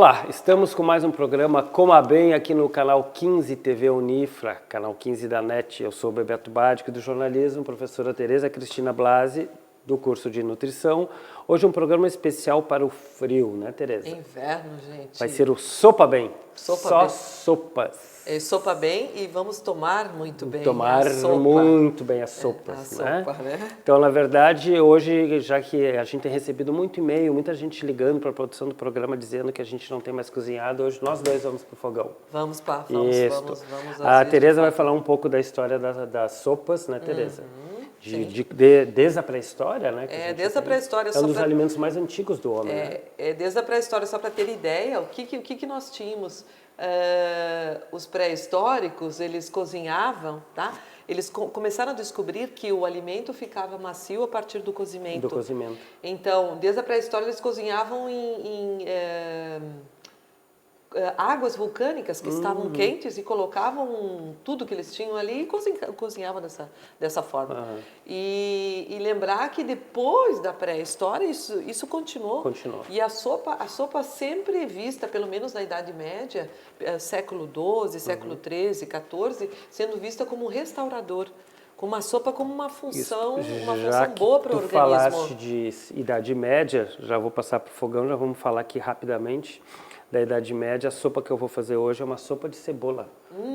Olá, estamos com mais um programa Coma Bem aqui no canal 15 TV Unifra, canal 15 da NET. Eu sou o Bebeto Badic do jornalismo, professora Tereza Cristina Blasi do curso de nutrição. Hoje um programa especial para o frio, né, Tereza? Inverno, gente. Vai ser o Sopa Bem. Sopa Só bem. sopas. Sopa bem e vamos tomar muito bem Tomar a sopa. muito bem as sopas, a né? sopa, né? Então, na verdade, hoje, já que a gente tem recebido muito e-mail, muita gente ligando para a produção do programa dizendo que a gente não tem mais cozinhado, hoje nós dois vamos para o fogão. Vamos às A vezes, Tereza de vai fato. falar um pouco da história das sopas, né, Tereza? sim. Desde a pré-história, né? que a gente Desde a tem. pré-história. É um dos alimentos mais antigos do homem, né? Desde a pré-história, só para ter ideia, o que nós tínhamos? Os pré-históricos, eles cozinhavam, tá? Eles começaram a descobrir que o alimento ficava macio a partir do cozimento. Do cozimento. Então, desde a pré-história, eles cozinhavam em águas vulcânicas que estavam quentes e colocavam tudo que eles tinham ali e cozinhavam dessa forma. E lembrar que depois da pré-história isso continuou. E a sopa sempre é vista, pelo menos na Idade Média, século XII, século XIII, XIV, sendo vista como um restaurador. Com uma sopa como uma função boa para o organismo. Falaste de Idade Média, já vou passar para o fogão, já vamos falar aqui rapidamente da Idade Média. A sopa que eu vou fazer hoje é uma sopa de cebola.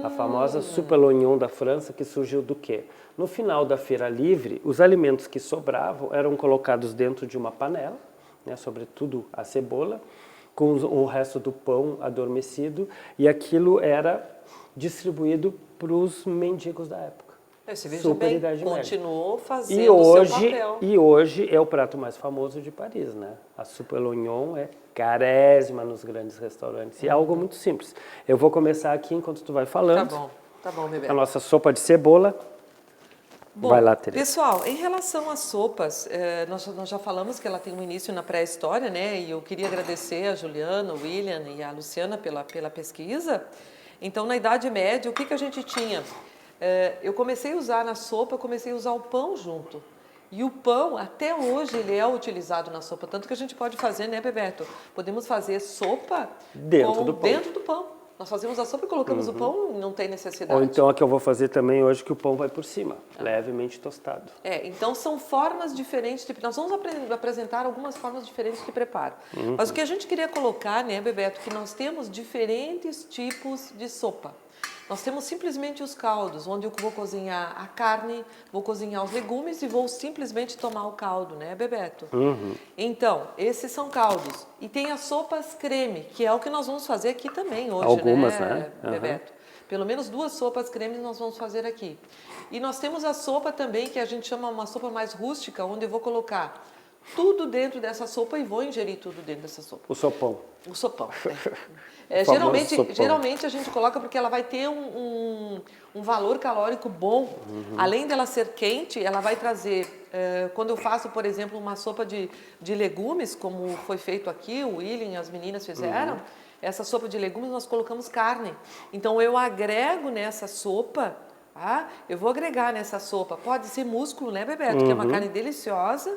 A famosa soupe à l'oignon da França, que surgiu do quê? No final da Feira Livre, os alimentos que sobravam eram colocados dentro de uma panela, né, sobretudo a cebola, com o resto do pão adormecido, e aquilo era distribuído para os mendigos da época. Você veja bem, continuou fazendo o seu papel. E hoje é o prato mais famoso de Paris, né? A soupe à l'oignon é carésima nos grandes restaurantes. E é algo muito simples. Eu vou começar aqui enquanto tu vai falando. Tá bom, bebê. A nossa sopa de cebola. Bom, vai lá, Tereza. Pessoal, em relação às sopas, nós já falamos que ela tem um início na pré-história, né? E eu queria agradecer a Juliana, o William e a Luciana pela pesquisa. Então, na Idade Média, o que a gente tinha? Eu comecei a usar na sopa, comecei a usar o pão junto. E o pão, até hoje, ele é utilizado na sopa. Tanto que a gente pode fazer, né, Bebeto? Podemos fazer sopa dentro do pão. Nós fazemos a sopa e colocamos o pão, não tem necessidade. Ou então a que eu vou fazer também hoje, que o pão vai por cima, levemente tostado. Então são formas diferentes. Nós vamos apresentar algumas formas diferentes de preparo. Mas o que a gente queria colocar, né, Bebeto, que nós temos diferentes tipos de sopa. Nós temos simplesmente os caldos, onde eu vou cozinhar a carne, vou cozinhar os legumes e vou simplesmente tomar o caldo, né, Bebeto? Então, esses são caldos. E tem as sopas creme, que é o que nós vamos fazer aqui também hoje, algumas, né? Bebeto? Pelo menos 2 sopas creme nós vamos fazer aqui. E nós temos a sopa também, que a gente chama uma sopa mais rústica, onde eu vou colocar tudo dentro dessa sopa e vou ingerir tudo dentro dessa sopa. O sopão. O sopão. Geralmente a gente coloca porque ela vai ter um valor calórico bom. Além dela ser quente, ela vai trazer... quando eu faço, por exemplo, uma sopa de legumes, como foi feito aqui, o William e as meninas fizeram, essa sopa de legumes nós colocamos carne. Então eu agrego nessa sopa... eu vou agregar nessa sopa. Pode ser músculo, né, Bebeto? Que é uma carne deliciosa.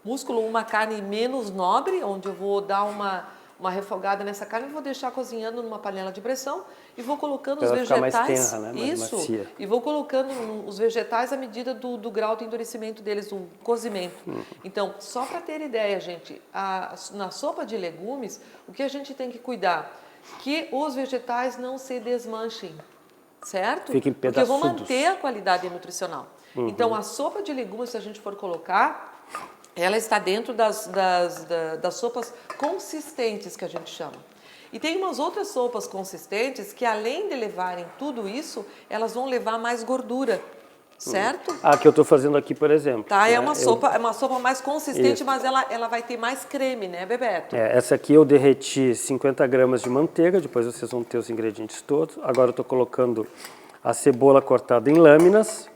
Músculo, uma carne menos nobre, onde eu vou dar uma refogada nessa carne e vou deixar cozinhando numa panela de pressão e vou colocando os vegetais. Mais tenra, né? Mais macia. E vou colocando os vegetais à medida do grau de endurecimento deles, do cozimento. Então, só para ter ideia, gente, na sopa de legumes, o que a gente tem que cuidar? Que os vegetais não se desmanchem, certo? Fiquem pedaçudos. Porque eu vou manter a qualidade nutricional. Então, a sopa de legumes, se a gente for colocar, ela está dentro das sopas consistentes, que a gente chama. E tem umas outras sopas consistentes que, além de levarem tudo isso, elas vão levar mais gordura, certo? A que eu estou fazendo aqui, por exemplo. Tá, é uma sopa mais consistente, mas ela vai ter mais creme, né, Bebeto? Essa aqui eu derreti 50 gramas de manteiga, depois vocês vão ter os ingredientes todos. Agora eu estou colocando a cebola cortada em lâminas.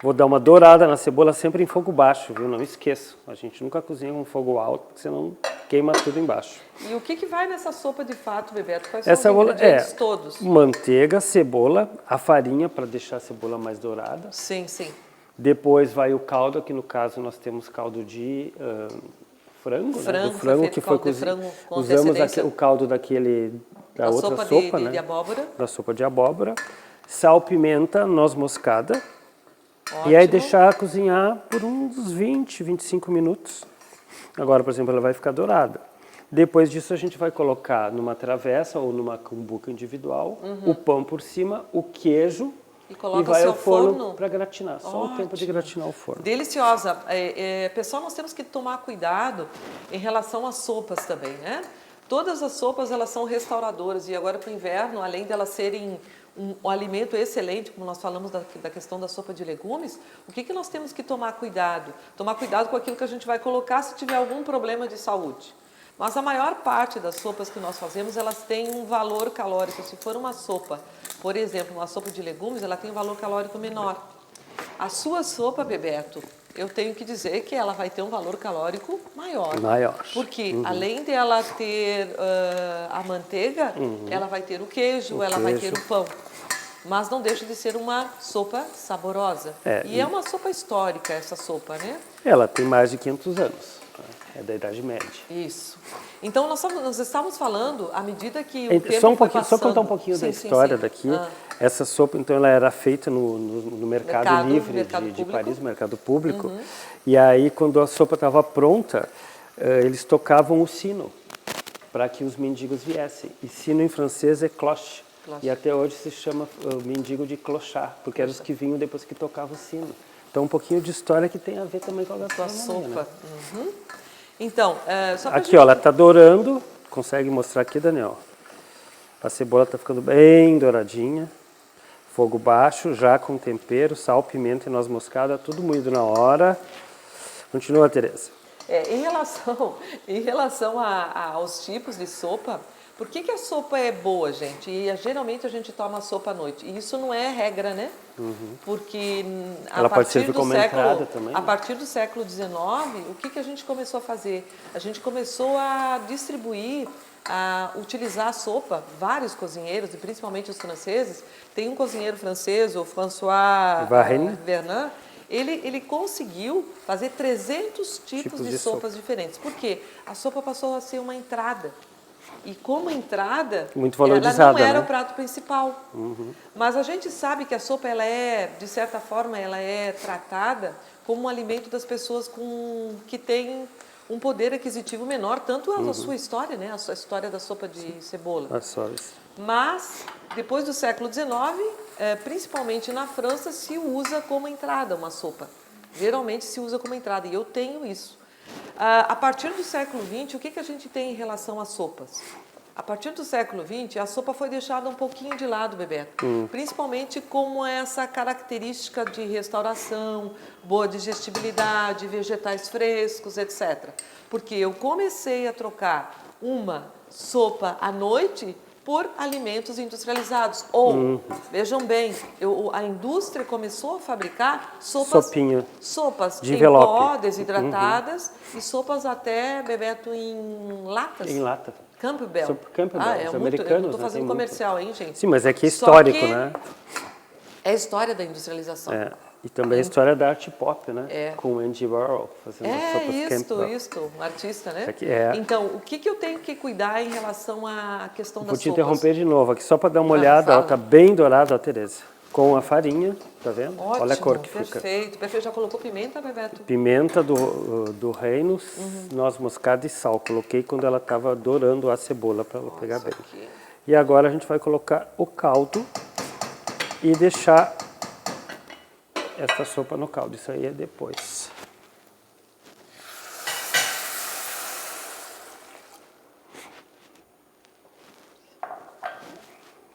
Vou dar uma dourada na cebola sempre em fogo baixo, viu? Não esqueça, a gente nunca cozinha com fogo alto, porque senão queima tudo embaixo. E o que vai nessa sopa de fato, Bebeto? Quais são os ingredientes todos? Manteiga, cebola, a farinha para deixar a cebola mais dourada. Sim, sim. Depois vai o caldo, aqui no caso nós temos caldo de frango, né? Frango, Do foi frango feito que foi caldo de cozido. frango com Usamos antecedência. o caldo da Da outra sopa sopa, de né? abóbora. Da sopa de abóbora. Sal, pimenta, noz moscada. Ótimo. E aí deixar cozinhar por uns 20, 25 minutos. Agora, por exemplo, ela vai ficar dourada. Depois disso a gente vai colocar numa travessa ou numa cumbuca individual, o pão por cima, o queijo E coloca vai seu ao forno forno. para gratinar. Só o tempo de Ótimo. gratinar o forno. Deliciosa. Pessoal, nós temos que tomar cuidado em relação às sopas também, né? Todas as sopas, elas são restauradoras e agora para o inverno, além de elas serem um alimento excelente, como nós falamos da questão da sopa de legumes, o que nós temos que tomar cuidado? Tomar cuidado com aquilo que a gente vai colocar se tiver algum problema de saúde. Mas a maior parte das sopas que nós fazemos, elas têm um valor calórico. Se for uma sopa, por exemplo, uma sopa de legumes, ela tem um valor calórico menor. A sua sopa, Bebeto, eu tenho que dizer que ela vai ter um valor calórico maior. Maior. Porque além dela ter a manteiga, ela vai ter o queijo, ela vai ter o pão. Mas não deixa de ser uma sopa saborosa. E é uma sopa histórica, essa sopa, né? Ela tem mais de 500 anos. É da Idade Média. Isso. Então, nós estávamos falando, à medida que o Só tempo um foi pouquinho, passando... só contar um pouquinho da história daqui. Essa sopa, então, ela era feita no mercado livre mercado de público. Paris, no mercado público. E aí, quando a sopa estava pronta, eles tocavam o sino para que os mendigos viessem. E sino em francês é cloche. E até hoje se chama mendigo de clochard, porque eram os que vinham depois que tocavam o sino. Então, um pouquinho de história que tem a ver também com a gastronomia, sopa. né? Então, só pra Aqui, ó, ela está dourando. Consegue mostrar aqui, Daniel? A cebola está ficando bem douradinha. Fogo baixo, já com tempero, sal, pimenta e noz moscada, tudo moído na hora. Continua, Tereza. Em relação aos tipos de sopa, por que a sopa é boa, gente? Geralmente a gente toma sopa à noite. E isso não é regra, né? Porque Ela pode servir como entrada também, a né? partir do século XIX, o que a gente começou a fazer? A gente começou a distribuir, a utilizar a sopa. Vários cozinheiros, e principalmente os franceses, tem um cozinheiro francês, o François Vernant, ele conseguiu fazer 300 tipos de sopas diferentes. Por quê? A sopa passou a ser uma entrada. E como entrada, muito ela valorizada, não era né? o prato principal. Mas a gente sabe que a sopa, ela é, de certa forma, ela é tratada como um alimento das pessoas que têm um poder aquisitivo menor, tanto a sua história, né? A sua história da sopa de cebola. Mas, depois do século XIX, principalmente na França, se usa como entrada uma sopa. Geralmente se usa como entrada, e eu tenho isso. A partir do século XX, o que a gente tem em relação às sopas? A partir do século XX, a sopa foi deixada um pouquinho de lado, Bebeto. Principalmente como essa característica de restauração, boa digestibilidade, vegetais frescos, etc. Porque eu comecei a trocar uma sopa à noite por alimentos industrializados. Ou, vejam bem, a indústria começou a fabricar sopas de em envelope. pó, desidratadas, e sopas até, Bebeto, em latas. Em lata. Campbell. Campbell, os americanos, eu estou fazendo comercial, hein, gente? Sim, mas é que é histórico, né? É a história da industrialização. E também a história da arte pop, né? Com Andy Warhol fazendo sopas Campbell. Um artista, né? Então, o que eu tenho que cuidar em relação à questão das sopas? Vou te interromper de novo aqui, só para dar uma olhada. Ela está bem dourada, ó, Tereza. Com a farinha, tá vendo? Ótimo, olha a cor que fica. Perfeito. Já colocou pimenta, Bebeto? Pimenta do reino, noz moscada e sal. Coloquei quando ela estava dourando a cebola para ela pegar bem. E agora a gente vai colocar o caldo e deixar essa sopa no caldo. Isso aí é depois.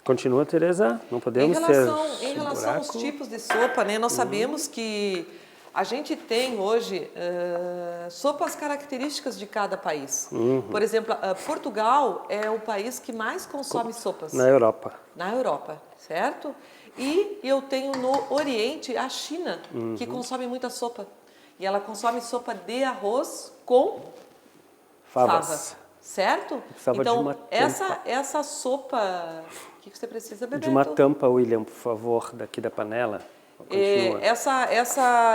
Continua, Tereza. Não podemos Em relação aos tipos de sopa, né? Nós sabemos que a gente tem hoje sopas características de cada país. Por exemplo, Portugal é o país que mais consome sopas. Na Europa. Na Europa, certo? E eu tenho no Oriente a China, que consome muita sopa. E ela consome sopa de arroz com favas. Certo? Então, essa sopa... O que você precisa, Bebeto? De uma tampa, William, por favor, daqui da panela. Continua.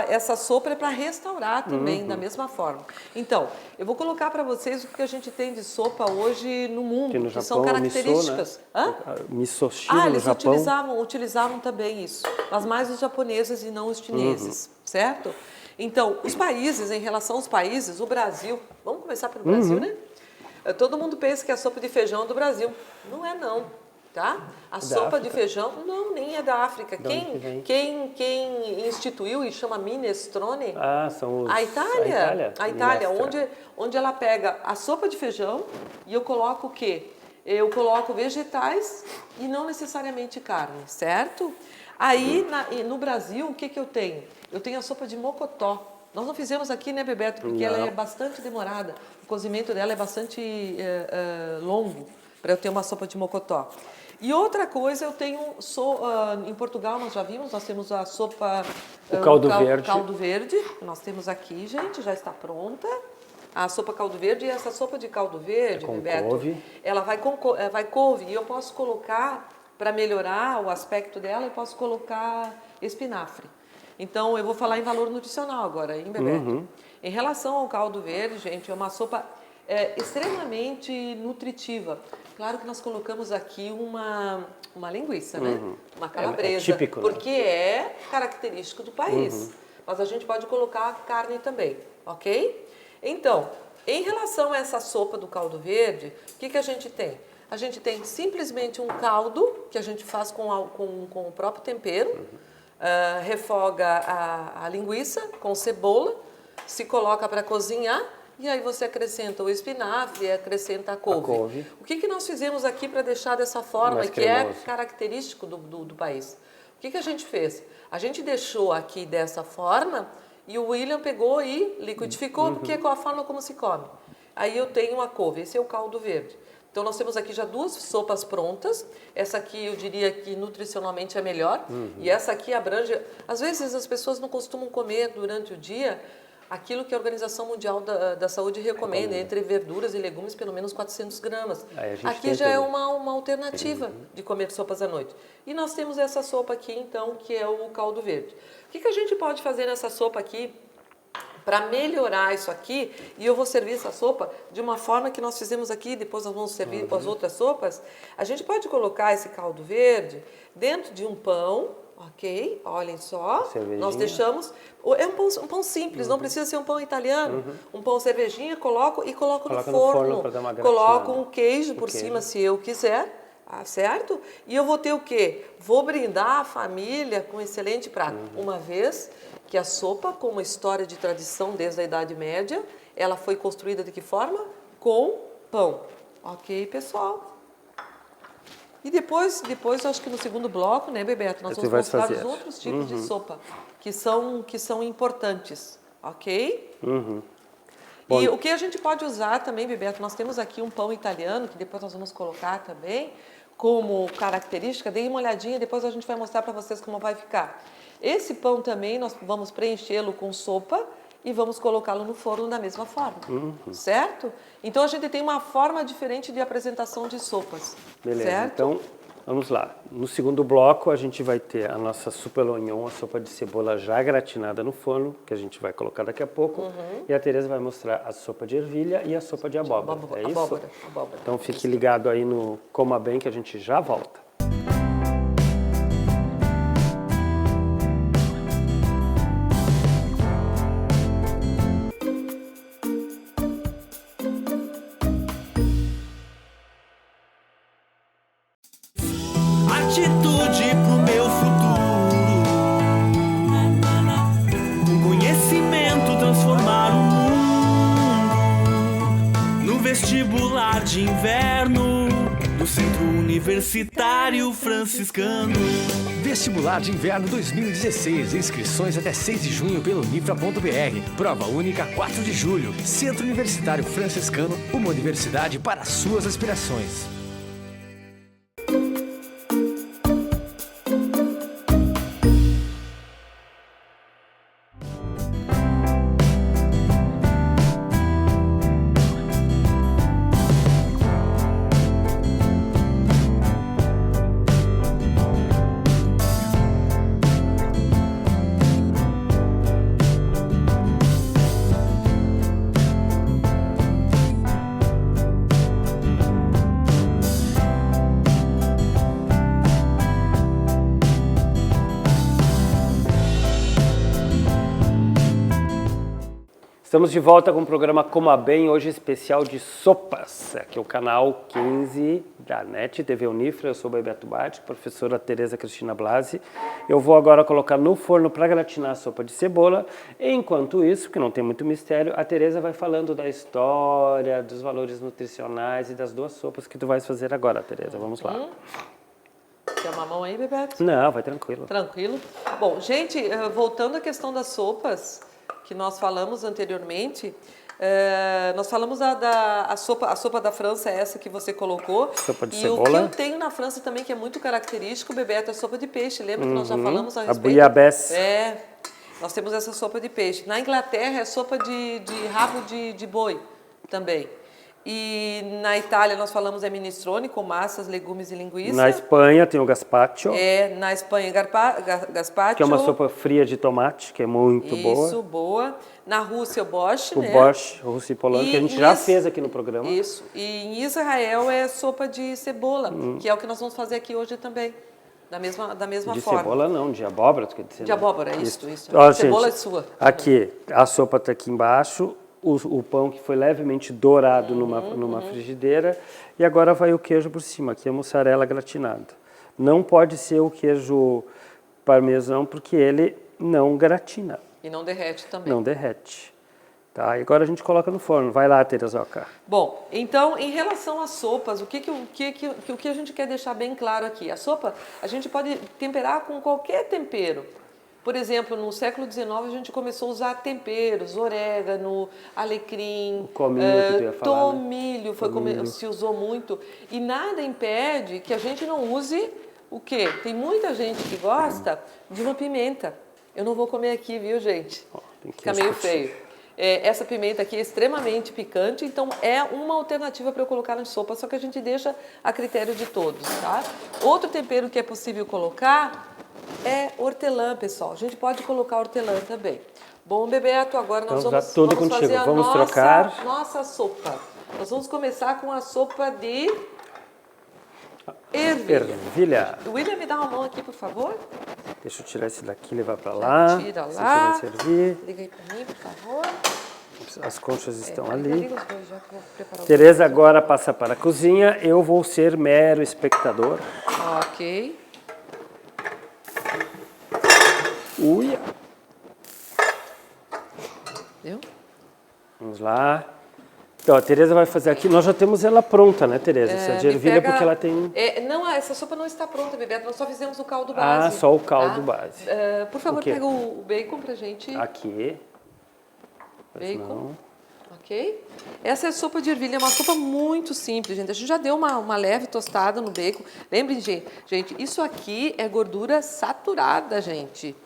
Essa sopa é para restaurar também, da mesma forma. Então, eu vou colocar para vocês o que a gente tem de sopa hoje no mundo, Que no que Japão, são características. Miso, né? Misoshi no Eles Japão. utilizavam também isso, mas mais os japoneses e não os chineses, certo? Então, os países, em relação aos países, o Brasil, vamos começar pelo Brasil, né? Todo mundo pensa que a sopa de feijão é do Brasil. Não é, não. Tá? A sopa de feijão, não, nem é da África. Quem instituiu e chama minestrone? São os... A Itália. A Itália, Minestra. onde ela pega a sopa de feijão e eu coloco o quê? Eu coloco vegetais e não necessariamente carne, certo? Aí, no Brasil, o que eu tenho? Eu tenho a sopa de mocotó. Nós não fizemos aqui, né, Bebeto? Porque ela é bastante demorada. O cozimento dela é bastante longo para eu ter uma sopa de mocotó. E outra coisa, eu tenho, em Portugal nós já vimos, nós temos a sopa... O caldo verde. Caldo verde, nós temos aqui, gente, já está pronta. A sopa caldo verde, e essa sopa de caldo verde, Bebeto, couve. ela vai couve, e eu posso colocar, para melhorar o aspecto dela, eu posso colocar espinafre. Então, eu vou falar em valor nutricional agora, hein, Bebeto? Em relação ao caldo verde, gente, é uma sopa extremamente nutritiva. Claro que nós colocamos aqui uma linguiça, né? Uma calabresa, é típico, porque é característico do país. Mas a gente pode colocar carne também, ok? Então, em relação a essa sopa do caldo verde, o que a gente tem? A gente tem simplesmente um caldo que a gente faz com o próprio tempero, refoga a linguiça com cebola, se coloca para cozinhar. E aí você acrescenta o espinafre e acrescenta a couve. O que nós fizemos aqui para deixar dessa forma, mais que cremoso. é característico do país? O que a gente fez? A gente deixou aqui dessa forma e o William pegou e liquidificou, porque é a forma como se come. Aí eu tenho a couve, esse é o caldo verde. Então nós temos aqui já duas sopas prontas. Essa aqui eu diria que nutricionalmente é melhor. E essa aqui abrange... Às vezes as pessoas não costumam comer durante o dia aquilo que a Organização Mundial da Saúde recomenda, entre verduras e legumes, pelo menos 400 gramas. Aqui já é uma alternativa de comer sopas à noite. E nós temos essa sopa aqui, então, que é o caldo verde. O que a gente pode fazer nessa sopa aqui para melhorar isso aqui? E eu vou servir essa sopa de uma forma que nós fizemos aqui, depois nós vamos servir as outras sopas. A gente pode colocar esse caldo verde dentro de um pão, ok? Olhem só, nós deixamos... É um pão simples, não precisa ser um pão italiano. Um pão cervejinha, coloco no forno. Para dar uma Coloco um queijo por cima, se eu quiser, certo? E eu vou ter o quê? Vou brindar a família com um excelente prato. Uma vez que a sopa, com uma história de tradição desde a Idade Média, ela foi construída de que forma? Com pão. Ok, pessoal? E depois, eu acho que no segundo bloco, né, Bebeto, nós vamos mostrar os outros tipos de sopa que são importantes, ok? E o que a gente pode usar também, Bebeto, nós temos aqui um pão italiano, que depois nós vamos colocar também como característica. Dê uma olhadinha, depois a gente vai mostrar para vocês como vai ficar. Esse pão também nós vamos preenchê-lo com sopa e vamos colocá-lo no forno da mesma forma, certo? Então, a gente tem uma forma diferente de apresentação de sopas, Beleza, certo? Então, vamos lá. No segundo bloco, a gente vai ter a nossa sopa l'oignon, a sopa de cebola já gratinada no forno, que a gente vai colocar daqui a pouco. E a Tereza vai mostrar a sopa de ervilha e a sopa de abóbora. É isso? Abóbora. Então, fique ligado aí no Coma Bem, que a gente já volta. Atitude pro meu futuro, com conhecimento transformar o mundo. No vestibular de inverno do Centro Universitário Franciscano. Vestibular de Inverno 2016. Inscrições até 6 de junho pelo nifra.br. Prova única 4 de julho. Centro Universitário Franciscano, uma universidade para suas aspirações. Estamos de volta com o programa Coma Bem, hoje especial de sopas. Aqui é o canal 15 da NET TV Unifra, eu sou o Bebeto Batti, professora Tereza Cristina Blasi. Eu vou agora colocar no forno para gratinar a sopa de cebola. Enquanto isso, que não tem muito mistério, a Tereza vai falando da história, dos valores nutricionais e das duas sopas que tu vais fazer agora, Tereza. Vamos lá. Quer uma mão aí, Bebeto? Não, vai tranquilo. Tranquilo. Bom, gente, voltando à questão das sopas que nós falamos anteriormente, nós falamos a sopa da França, essa que você colocou. Sopa de e cebola. O que eu tenho na França também, que é muito característico, Bebeto, é a sopa de peixe. Lembra que nós já falamos a respeito? A bouillabaisse. Nós temos essa sopa de peixe. Na Inglaterra é sopa de rabo de boi também. E na Itália nós falamos minestrone, com massas, legumes e linguiça. Na Espanha tem o gazpacho. Na Espanha, gazpacho. Que é uma sopa fria de tomate, que é muito boa. Isso, boa. Na Rússia, o borscht, né? O borscht, russo e polônico, que a gente já fez aqui no programa. Isso. E em Israel é sopa de cebola, que é o que nós vamos fazer aqui hoje também. Da mesma forma. De cebola não, de abóbora, tu quer dizer? De abóbora, isso. Ó, Cebola gente, é sua. Aqui, a sopa está aqui embaixo. O pão que foi levemente dourado numa frigideira. E agora vai o queijo por cima. Aqui é mussarela gratinada. Não pode ser o queijo parmesão, porque ele não gratina. E não derrete também. Não derrete. Tá? E agora a gente coloca no forno. Vai lá, Terezoca. Bom, então, em relação às sopas, o que a gente quer deixar bem claro aqui? A sopa, a gente pode temperar com qualquer tempero. Por exemplo, no século XIX a gente começou a usar temperos, orégano, alecrim, cominho, que tu ia falar, tomilho, né? foi como se usou muito. E nada impede que a gente não use o quê? Tem muita gente que gosta de uma pimenta. Eu não vou comer aqui, viu, gente? Fica meio feio. Essa pimenta aqui é extremamente picante, então é uma alternativa para eu colocar na sopa, só que a gente deixa a critério de todos, tá? Outro tempero que é possível colocar é hortelã, pessoal. A gente pode colocar hortelã também. Bom, Bebeto, agora nós vamos fazer a nossa sopa. Nós vamos começar com a sopa de ervilha. William, me dá uma mão aqui, por favor. Deixa eu tirar esse daqui e levar para lá. Tira lá. Servir. Liga aí para mim, por favor. As conchas estão ali. Liga os dois, já que eu vou preparar Tereza agora passa para a cozinha. Eu vou ser mero espectador. Ok. Uia. Viu? Vamos lá. Então, a Tereza vai fazer aqui. Nós já temos ela pronta, né, Tereza? Essa de ervilha, porque ela tem... Não, essa sopa não está pronta, Bebeto. Nós só fizemos o caldo base. Ah, só o caldo base. Por favor, pega o bacon pra gente. Aqui. Bacon. Ok? Essa é a sopa de ervilha, é uma sopa muito simples, gente. A gente já deu uma leve tostada no bacon. Lembrem, gente, isso aqui é gordura saturada, gente.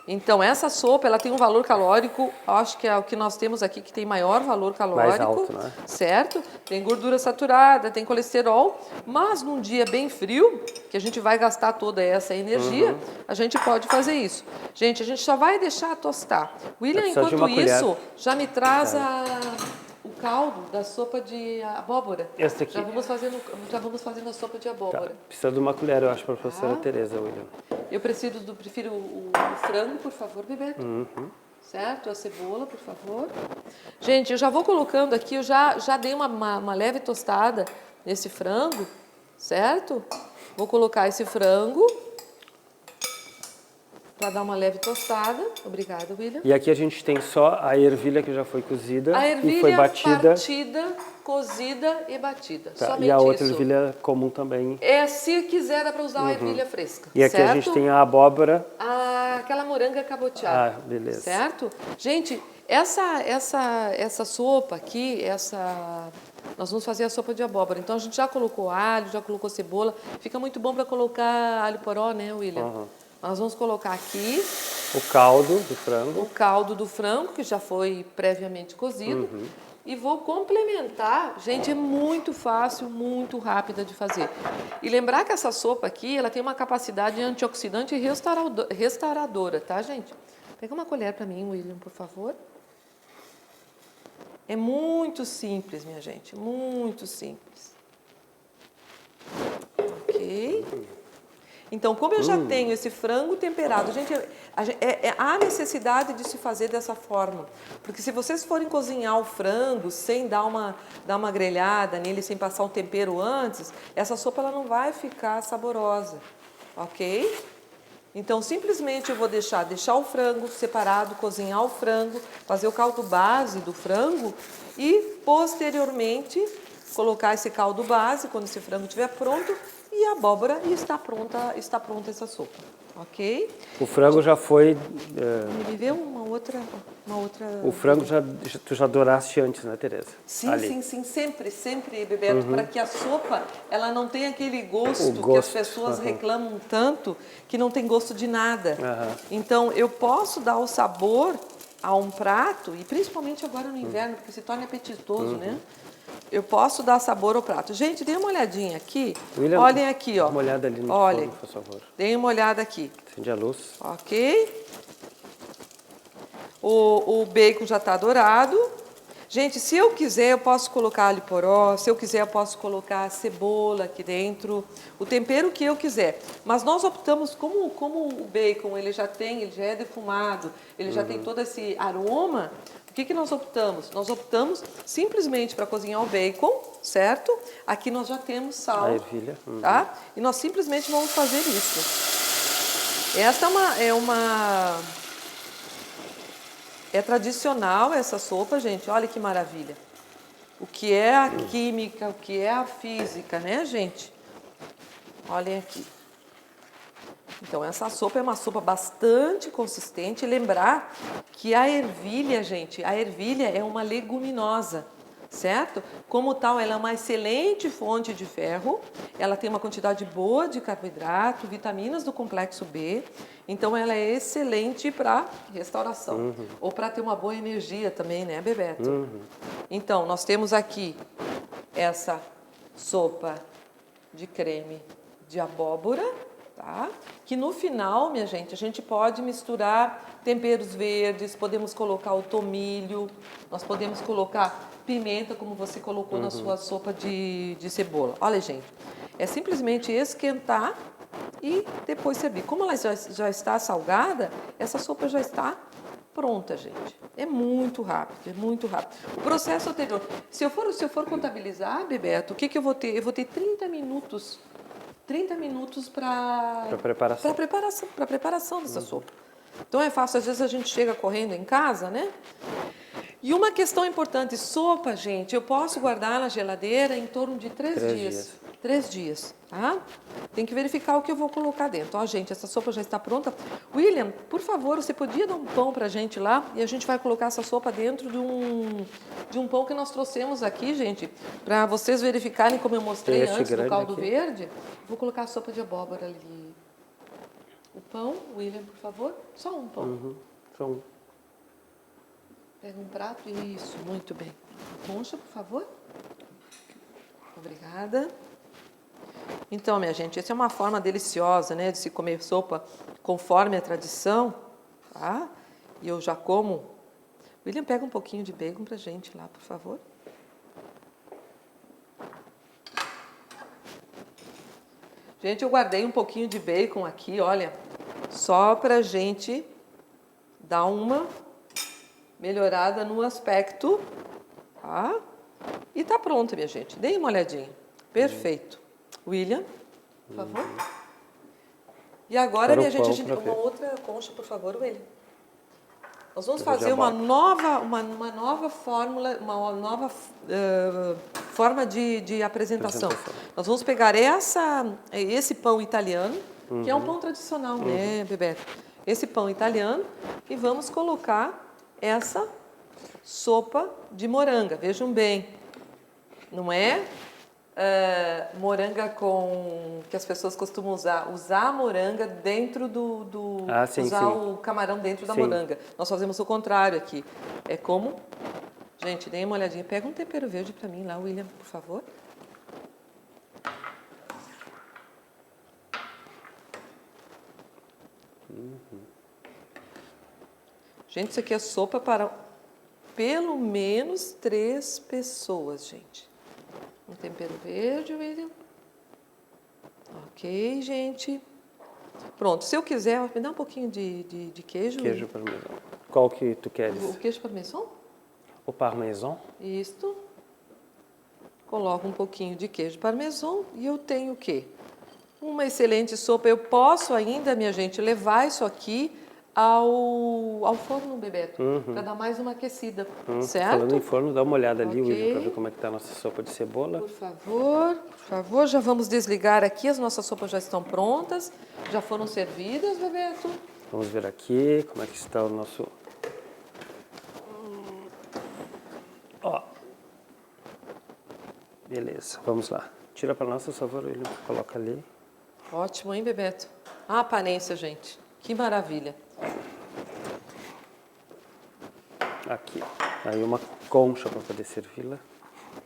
Então, essa sopa, ela tem um valor calórico, acho que é o que nós temos aqui, que tem maior valor calórico. Mais alto, né? Certo? Tem gordura saturada, tem colesterol, mas num dia bem frio, que a gente vai gastar toda essa energia, a gente pode fazer isso. Gente, a gente só vai deixar tostar. William, enquanto isso, já me traz o caldo da sopa de abóbora. Essa aqui. Já vamos fazendo a sopa de abóbora. Tá. Precisa de uma colher, eu acho, para a professora Tereza, William. Eu prefiro o frango, por favor, Bebeto. Certo? A cebola, por favor. Gente, eu já vou colocando aqui, eu já dei uma leve tostada nesse frango, certo? Vou colocar esse frango para dar uma leve tostada. Obrigada, William. E aqui a gente tem só a ervilha que já foi cozida e foi batida. Partida, cozida e batida. Tá. Somente E a outra isso. ervilha comum também. Se quiser, dá para usar a ervilha fresca. E aqui certo? a gente tem a abóbora. Aquela moranga cabotiada. Beleza. Certo? Gente, essa sopa aqui, nós vamos fazer a sopa de abóbora. Então, a gente já colocou alho, já colocou cebola. Fica muito bom para colocar alho poró, né, William? Nós vamos colocar aqui o caldo do frango. O caldo do frango, que já foi previamente cozido. E vou complementar. Gente, é muito fácil, muito rápida de fazer. E lembrar que essa sopa aqui, ela tem uma capacidade antioxidante e restauradora, tá, gente? Pega uma colher para mim, William, por favor. É muito simples, minha gente, muito simples. Ok. Então, como eu já tenho esse frango temperado, gente, há necessidade de se fazer dessa forma. Porque se vocês forem cozinhar o frango sem dar uma grelhada nele, sem passar um tempero antes, essa sopa ela não vai ficar saborosa, ok? Então, simplesmente eu vou deixar o frango separado, cozinhar o frango, fazer o caldo base do frango e, posteriormente, colocar esse caldo base quando esse frango estiver pronto e a abóbora e está pronta essa sopa, ok? O frango já foi... Me vê uma outra... O frango tu já douraste antes, né, Tereza? Sim, sempre, Bebeto, para que a sopa ela não tenha aquele gosto que as pessoas reclamam tanto, que não tem gosto de nada. Então, eu posso dar o sabor a um prato, e principalmente agora no inverno, porque se torna apetitoso, né? Eu posso dar sabor ao prato. Gente, dê uma olhadinha aqui. William, olhem aqui, ó. Dê uma olhada ali no Olhem, forno, por favor. Deem uma olhada aqui. Acende a luz. Ok? O bacon já está dourado. Gente, se eu quiser, eu posso colocar alho poró. Se eu quiser, eu posso colocar cebola aqui dentro. O tempero que eu quiser. Mas nós optamos, como o bacon ele já é defumado, ele já tem todo esse aroma. O que nós optamos? Nós optamos simplesmente para cozinhar o bacon, certo? Aqui nós já temos sal. A ervilha. Tá? E nós simplesmente vamos fazer isso. Esta é tradicional essa sopa, gente. Olha que maravilha. O que é a química, o que é a física, né, gente? Olhem aqui. Então, essa sopa é uma sopa bastante consistente. Lembrar que a ervilha, gente, a ervilha é uma leguminosa, certo? Como tal, ela é uma excelente fonte de ferro. Ela tem uma quantidade boa de carboidrato, vitaminas do complexo B. Então, ela é excelente para restauração. Ou para ter uma boa energia também, né, Bebeto? Então, nós temos aqui essa sopa de creme de abóbora, tá? Que no final, minha gente, a gente pode misturar temperos verdes, podemos colocar o tomilho, nós podemos colocar pimenta, como você colocou na sua sopa de cebola. Olha, gente, é simplesmente esquentar e depois servir. Como ela já está salgada, essa sopa já está pronta, gente. É muito rápido, é muito rápido. O processo anterior, se eu for contabilizar, Bebeto, o que eu vou ter? Eu vou ter 30 minutos para preparação dessa sopa. Então é fácil, às vezes a gente chega correndo em casa, né? E uma questão importante, sopa, gente, eu posso guardar na geladeira em torno de 3 dias. 3 dias, tá? Tem que verificar o que eu vou colocar dentro. Ó, gente, essa sopa já está pronta. William, por favor, você podia dar um pão pra gente lá? E a gente vai colocar essa sopa dentro de um pão que nós trouxemos aqui, gente, para vocês verificarem como eu mostrei antes do caldo verde. Vou colocar a sopa de abóbora ali. O pão, William, por favor. Só um pão. Só um. Pega um prato. Isso, muito bem. Concha, por favor. Obrigada. Então, minha gente, essa é uma forma deliciosa, né, de se comer sopa conforme a tradição, tá? E eu já como. William, pega um pouquinho de bacon pra gente lá, por favor. Gente, eu guardei um pouquinho de bacon aqui, olha, só pra gente dar uma melhorada no aspecto, tá? E tá pronto, minha gente. Deem uma olhadinha. Perfeito. William, por favor. E agora, minha gente, uma outra concha, por favor, William. Nós vamos fazer uma nova fórmula, uma nova forma de apresentação. Nós vamos pegar esse pão italiano, que é um pão tradicional, né, Bebeto? Esse pão italiano, e vamos colocar essa sopa de moranga. Vejam bem, não é moranga que as pessoas costumam usar a moranga dentro o camarão dentro da moranga. Nós fazemos o contrário aqui. É como, gente, deem uma olhadinha. Pega um tempero verde para mim lá, William, por favor. Gente, isso aqui é sopa para pelo menos 3 pessoas, gente. Um tempero verde, William. Ok, gente. Pronto, se eu quiser, me dá um pouquinho de queijo. Queijo parmesão. Qual que tu queres? O queijo parmesão? O parmesão? Isto. Coloco um pouquinho de queijo parmesão e eu tenho o quê? Uma excelente sopa. Eu posso ainda, minha gente, levar isso aqui ao forno, Bebeto, para dar mais uma aquecida, certo? Falando em forno, dá uma olhada ali, Ok. William, para ver como é que tá a nossa sopa de cebola. Por favor, já vamos desligar aqui. As nossas sopas já estão prontas, já foram servidas, Bebeto. Vamos ver aqui como é que está o nosso... Ó. Beleza, vamos lá. Tira para nós, por favor, William, coloca ali. Ótimo, hein, Bebeto? A aparência, gente. Que maravilha. Aqui, ó. Aí uma concha para poder servi-la.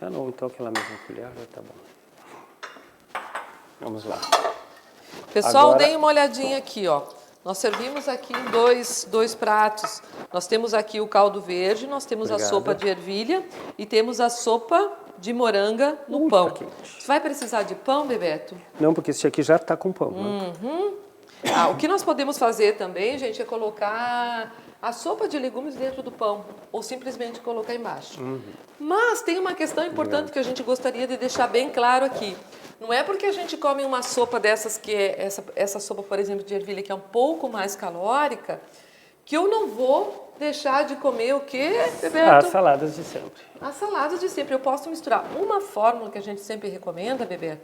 Ah, não, então aquela mesma colher já tá bom. Vamos lá. Pessoal, Agora- deem uma olhadinha aqui, ó. Nós servimos aqui em dois pratos. Nós temos aqui o caldo verde, nós temos a Obrigado. sopa de ervilha e temos a sopa de moranga no Ui, pão. tá quente. Vai precisar de pão, Bebeto? Não, porque esse aqui já tá com pão, né? O que nós podemos fazer também, gente, é colocar a sopa de legumes dentro do pão ou simplesmente colocar embaixo. Mas tem uma questão importante que a gente gostaria de deixar bem claro aqui. Não é porque a gente come uma sopa dessas, que é essa sopa, por exemplo, de ervilha, que é um pouco mais calórica, que eu não vou deixar de comer o quê, Bebeto? As saladas de sempre. As saladas de sempre. Eu posso misturar. Uma fórmula que a gente sempre recomenda, Bebeto,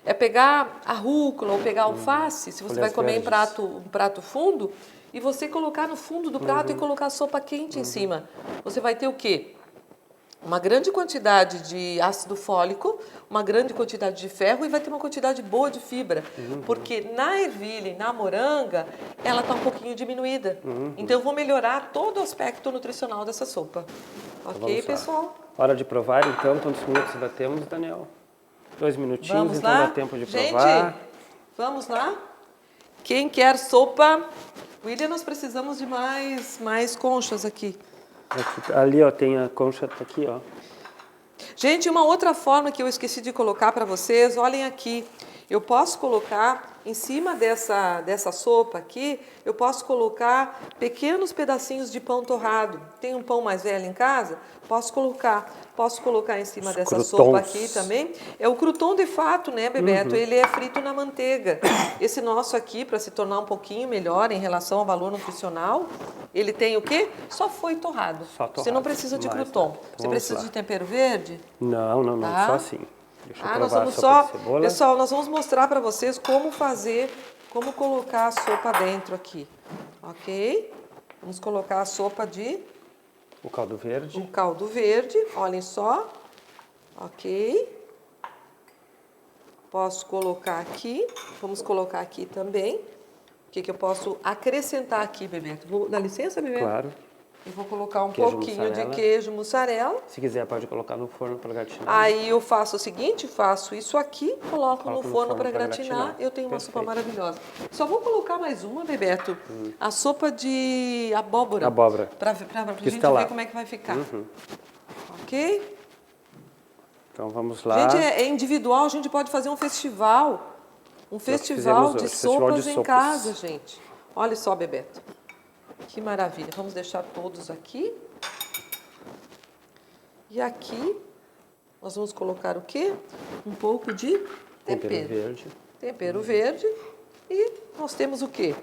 é pegar a rúcula ou pegar alface, se você vai Folhas comer em verdes. um prato fundo, e você colocar no fundo do prato e colocar sopa quente em cima. Você vai ter o quê? Uma grande quantidade de ácido fólico, uma grande quantidade de ferro e vai ter uma quantidade boa de fibra. Porque na ervilha e na moranga, ela está um pouquinho diminuída. Então eu vou melhorar todo o aspecto nutricional dessa sopa. Ok, Vamos lá. pessoal? Hora de provar, então. Quantos minutos ainda temos, Daniel? 2 minutinhos, Vamos então lá? dá tempo de Gente, provar. vamos lá? Quem quer sopa? William, nós precisamos de mais conchas aqui. Aqui, ali, ó, tem a concha, tá aqui, ó. Gente, uma outra forma que eu esqueci de colocar para vocês, olhem aqui. Eu posso colocar em cima dessa sopa aqui, eu posso colocar pequenos pedacinhos de pão torrado. Tem um pão mais velho em casa? Posso colocar em cima Os dessa croutons. sopa aqui também. É o crouton de fato, né, Bebeto? Ele é frito na manteiga. Esse nosso aqui, para se tornar um pouquinho melhor em relação ao valor nutricional, ele tem o quê? Só foi torrado. Só Você não torrado. precisa de Mais crouton. nada. Então Você vamos precisa lá. de tempero verde? Não, Tá. só assim. Deixa eu Nós provar vamos a sopa só, de cebola. pessoal, nós vamos mostrar para vocês como colocar a sopa dentro aqui, ok? Vamos colocar a sopa de O caldo verde. um caldo verde, olhem só, ok? Posso colocar aqui, vamos colocar aqui também. O que eu posso acrescentar aqui, Bebeto? Vou dar licença, Bebeto? Claro. Eu vou colocar um Queijo pouquinho mussarela. de queijo mussarela. Se quiser, pode colocar no forno para gratinar. Aí eu faço o seguinte, faço isso aqui, coloco no forno para gratinar, eu tenho uma sopa Perfeito. maravilhosa. Só vou colocar mais uma, Bebeto, a sopa de abóbora. Abóbora. Para a Que gente está lá. ver como é que vai ficar. Ok? Então vamos lá. Gente, é individual, a gente pode fazer um festival. Um festival fizemos de hoje, festival sopas de em sopas. casa, gente. Olha só, Bebeto. Que maravilha. Vamos deixar todos aqui. E aqui nós vamos colocar o quê? Um pouco de Tempero verde. Tempero verde. E nós temos o quê?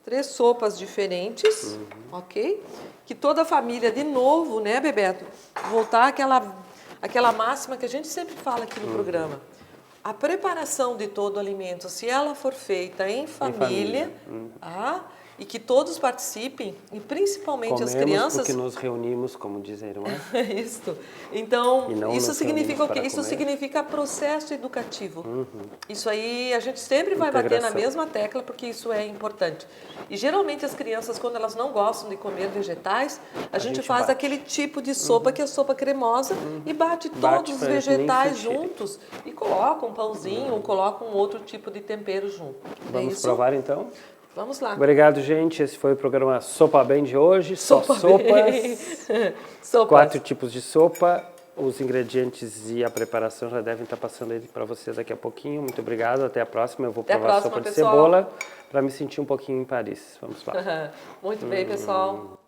3 sopas diferentes, ok? Que toda a família, de novo, né, Bebeto? Voltar àquela máxima que a gente sempre fala aqui no programa. A preparação de todo alimento, se ela for feita em família, tá? E que todos participem, e principalmente as Comemos crianças. porque nos reunimos, como diz a irmã. Isso. Então, E não isso nos significa o reunimos quê? para Isso comer. significa processo educativo. Isso aí a gente sempre vai bater na Integração. mesma tecla porque isso é importante. E geralmente as crianças, quando elas não gostam de comer vegetais, a gente faz bate. aquele tipo de sopa que é sopa cremosa e bate todos os pra eles vegetais nem sentirem. juntos e coloca um pãozinho ou coloca um outro tipo de tempero junto. Vamos é isso? provar então? Vamos lá. Obrigado, gente. Esse foi o programa Sopa Bem de hoje. Só sopas. Sopas. 4 tipos de sopa. Os ingredientes e a preparação já devem estar passando aí para vocês daqui a pouquinho. Muito obrigado, até a próxima. Eu vou Até a provar a próxima, sopa de pessoal. cebola para me sentir um pouquinho em Paris. Vamos lá. Muito bem, pessoal.